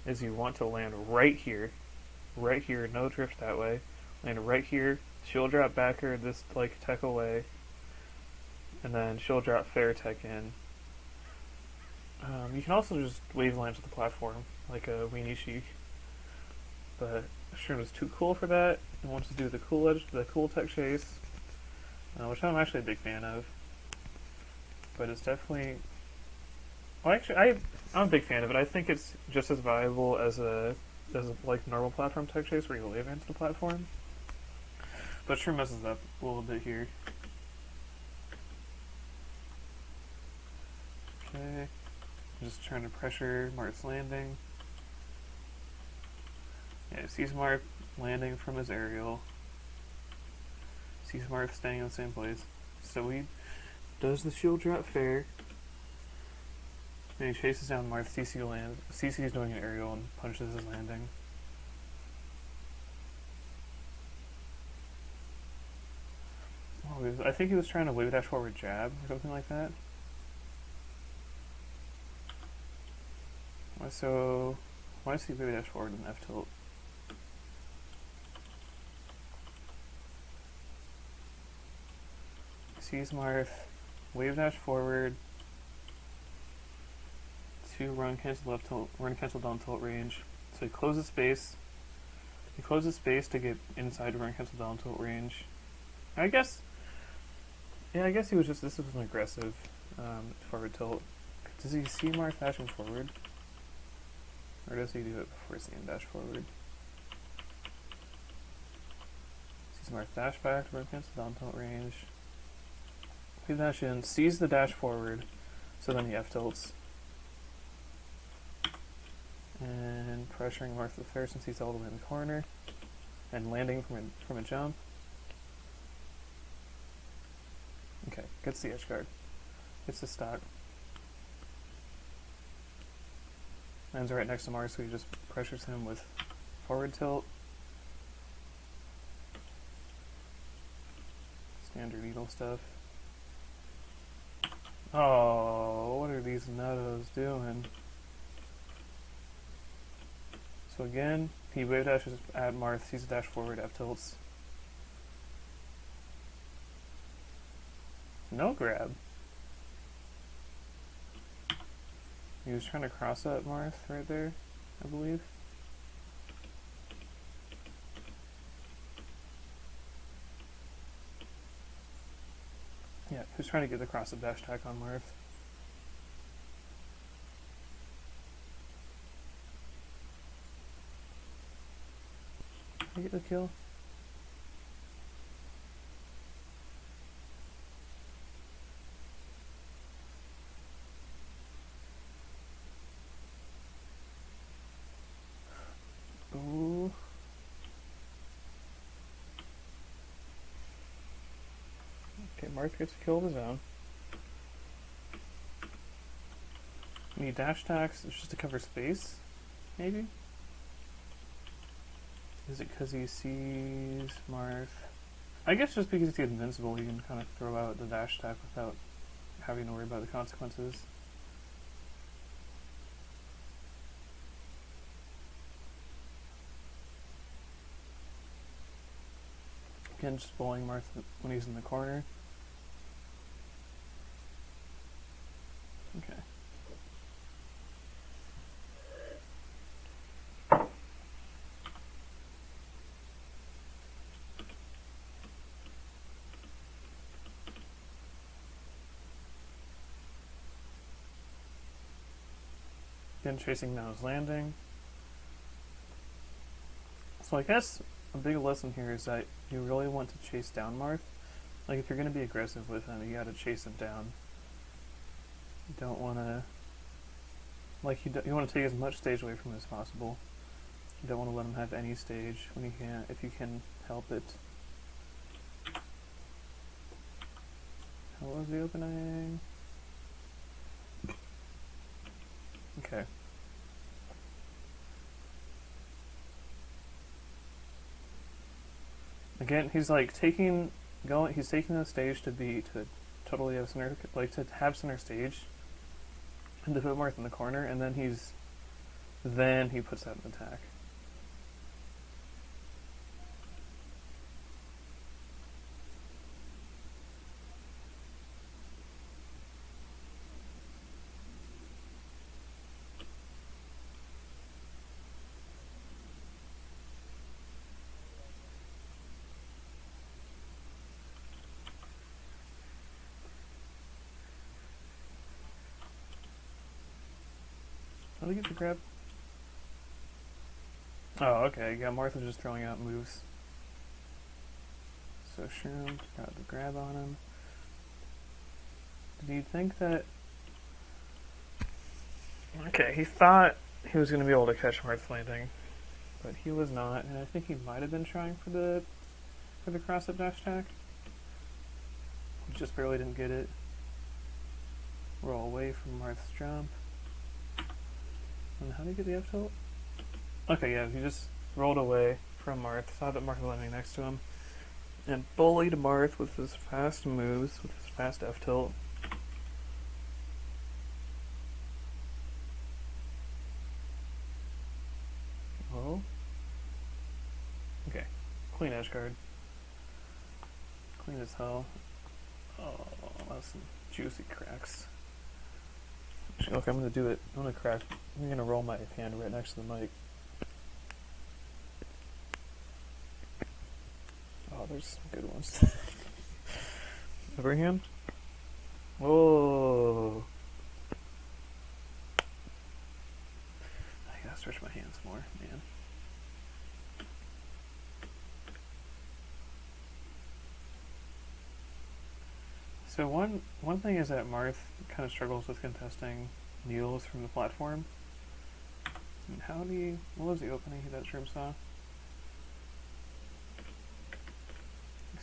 is you want to land right here, no drift that way. Land right here. Shield drop backer this like tech away, and then shield drop fair tech in. You can also just wave land to the platform like a weenie chic, but Shroom is too cool for that and wants to do the cool tech chase, which I'm actually a big fan of. But it's definitely, well, actually, I'm a big fan of it. I think it's just as valuable as a like normal platform tech chase where you wave into the platform. But Shroom messes up a little bit here. Okay, just trying to pressure Marth's landing. Yeah, sees Marth landing from his aerial. Sees Marth staying in the same place. So he does the shield drop fair. Then he chases down Marth. CC lands. CC is doing an aerial and punches his landing. Oh, I think he was trying to wave dash forward jab or something like that. So why does he wave dash forward and F tilt? Sees Marth, wave dash forward to run cancel left tilt, run cancel down tilt range. So he closes space. He closes space to get inside run cancel down tilt range. I guess he was just, this was an aggressive forward tilt. Does he see Marth dashing forward? Or does he do it before seeing dash forward? Sees Marth dash back to run cancel down tilt range. He dash in, sees the dash forward, so then he F tilts. And pressuring Marth with fair since he's all the way in the corner. And landing from a jump. Okay, gets the edge guard. Gets the stock. Lands right next to Marth, so he just pressures him with forward tilt. Standard needle stuff. Oh, what are these nuttos doing? So again, he wave dashes at Marth, sees a dash forward, F tilts. No grab. He was trying to cross up Marth right there, I believe. Yeah, who's trying to get across the dash attack on Marth? Did I get the kill? Ooh. Okay, Marth gets a kill of his own. Any dash attacks? It's just to cover space, maybe? Is it because he sees Marth? I guess just because he's invincible, he can kind of throw out the dash attack without having to worry about the consequences. Again, just bullying Marth when he's in the corner. Okay. Again, chasing down his landing. So I guess a big lesson here is that you really want to chase down Marth. Like, if you're going to be aggressive with him, you got to chase him down. You don't want to... Like, you want to take as much stage away from him as possible. You don't want to let him have any stage when you can, if you can help it. How was the opening? Okay. Again, he's like he's taking the stage to totally have center, like to have center stage, and to put Marth in the corner, and then he puts out an attack. How do we get the grab? Oh, okay. Yeah, Martha's just throwing out moves. So Shroomed got the grab on him. Do you think that... Okay, he thought he was going to be able to catch Marth's landing, but he was not, and I think he might have been trying for the cross-up dash attack. He just barely didn't get it. Roll away from Marth's jump. And how do you get the F tilt? Okay, yeah, he just rolled away from Marth, saw that Marth was landing next to him, and bullied Marth with his fast moves, with his fast F tilt. Oh. Okay. Clean edge guard. Clean as hell. Oh, that's some juicy cracks. Okay, I'm gonna do it. I'm gonna roll my hand right next to the mic. Oh, there's some good ones. Overhand? Whoa! I gotta stretch my hands more, man. So one thing is that Marth kind of struggles with contesting needles from the platform. And what was the opening that Shrimp saw?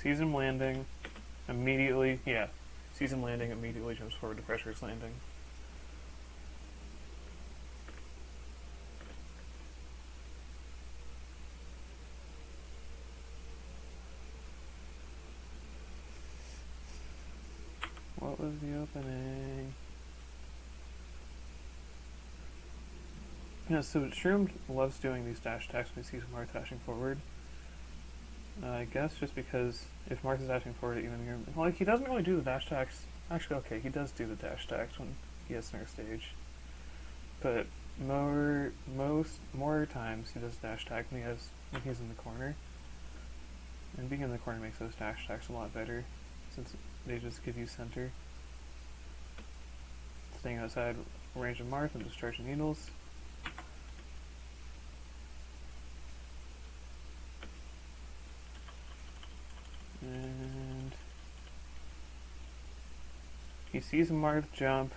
Sees him landing, immediately jumps forward to pressure his landing. What was the opening? Yeah, so Shroomed loves doing these dash attacks when he sees Marth dashing forward. I guess just because if Marth is dashing forward, like, he doesn't really do the dash attacks. Actually, okay, he does do the dash attacks when he has center stage. But more times he does dash attack when he's in the corner. And being in the corner makes those dash attacks a lot better. since they just give you center. Staying outside range of marth and discharging needles. And he sees a marth jump,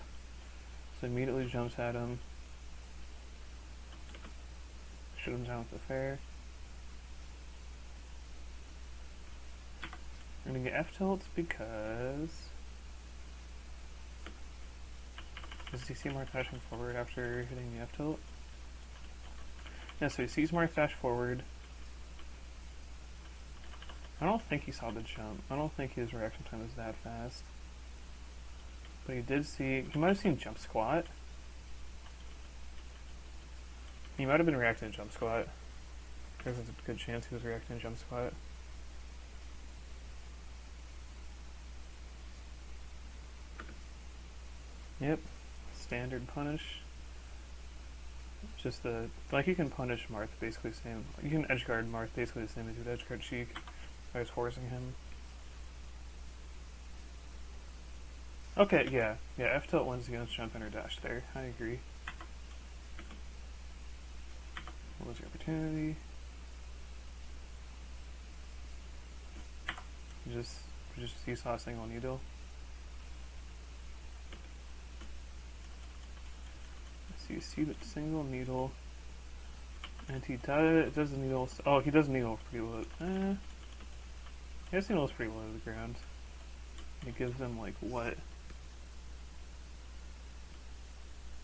so immediately jumps at him. Shoot him down with the fair. I'm gonna get F-tilts because... Does he see marth dashing forward after hitting the F-tilt? Yeah, so he sees marth dash forward. I don't think he saw the jump. I don't think his reaction time is that fast. But he did see... He might have seen jump squat. He might have been reacting to jump squat. There's a good chance he was reacting to jump squat. Yep. Standard punish. Just the... Like, you can punish marth basically the same... You can edgeguard marth basically the same as you would edgeguard Sheik. I was forcing him. Okay, yeah. Yeah, F-tilt wins against jump in or dash there. I agree. What was your opportunity? You just saw a single needle. So you see the single needle, and he does the needle. Oh, he does needle pretty low. I guess needle's pretty low to the ground. It gives them like what?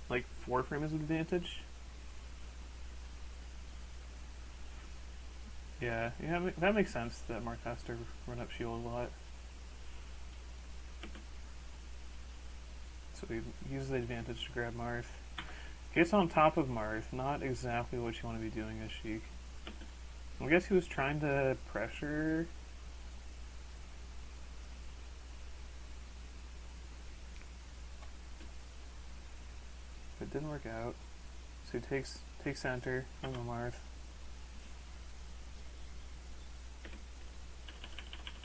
Like 4 frames of advantage. Yeah, that makes sense that marth has to run up shield a lot. So he uses the advantage to grab marth. Gets on top of marth, not exactly what you want to be doing as Sheik. I guess he was trying to pressure. It didn't work out. So he takes center from the marth.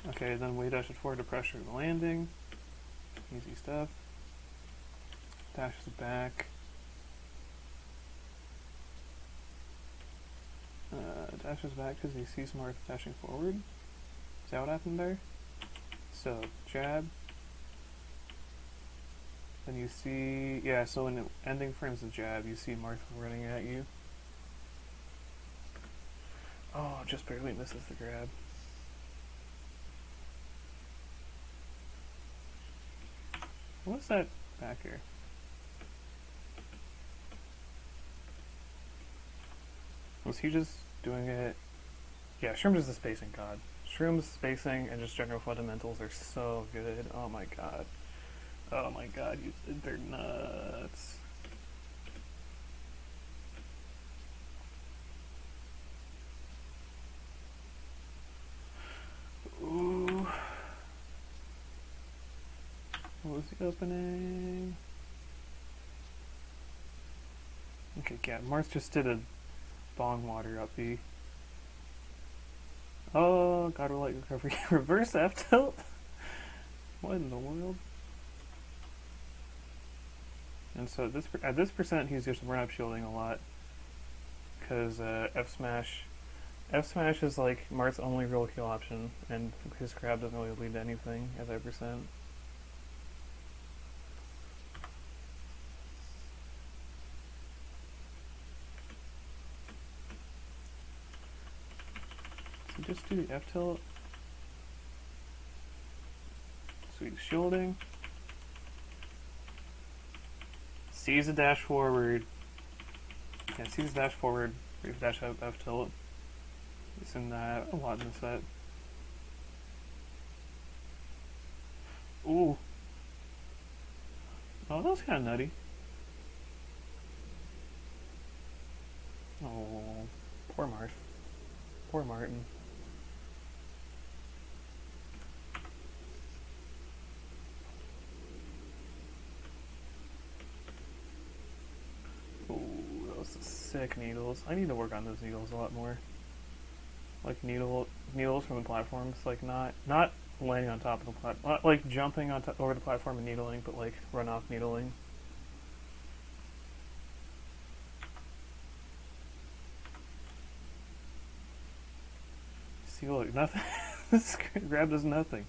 Okay, then we dash it forward to pressure the landing. Easy stuff. Dashes back. Dashes back because he sees marth dashing forward. Is that what happened there? So, jab. Then you see... Yeah, so when the ending frames the jab, you see marth running at you. Oh, just barely misses the grab. What's that back here? Was he just doing it? Yeah, Shroomed is the spacing god. Shroom's spacing and just general fundamentals are so good. Oh my god. Oh my god, they're nuts. Ooh. What was the opening? Okay, yeah, marth just did a bong water up B. Oh, God will light recovery. Reverse F tilt? What in the world? And so at this percent, he's just run up shielding a lot. Because F smash is like marth's only real kill option, and his grab doesn't really lead to anything at that percent. Just do the F tilt. Sweet shielding. Sees a dash forward. Yeah, sees a dash forward. Dash up F tilt. He's in that a lot in the set. Ooh. Oh, that was kind of nutty. Oh, poor Marth. Poor Martin. Sick needles. I need to work on those needles a lot more. Like needles from the platforms, like not landing on top of the platform. Not like jumping on over the platform and needling, but like run off needling. See, look, nothing. This grab does nothing.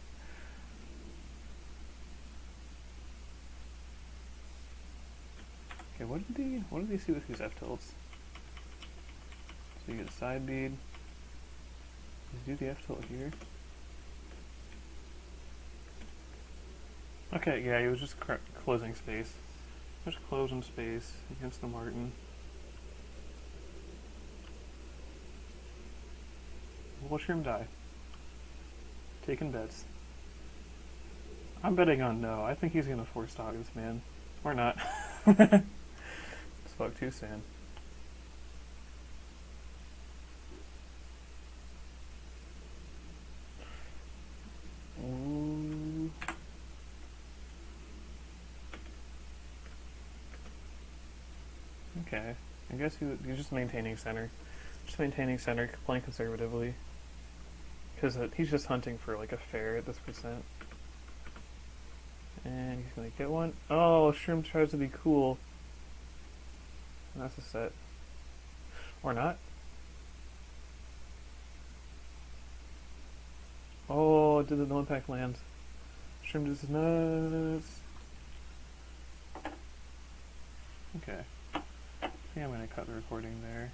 Okay, what did he see with these F tilts? So you get a side bead. Just do the F tilt here. Okay, yeah, he was just closing space. Just closing space against the Martin. Will Shroom die? Taking bets. I'm betting on no. I think he's gonna force dog this man. Or not. It's fuck too sand. Ooh. Okay. I guess he's just maintaining center. Just maintaining center, playing conservatively. Because he's just hunting for like a fair at this percent. And he's gonna get one. Oh, Shroom tries to be cool. And that's a set. Or not. Oh, did the no impact land. Shroom just nuts. Okay. I think I'm gonna cut the recording there.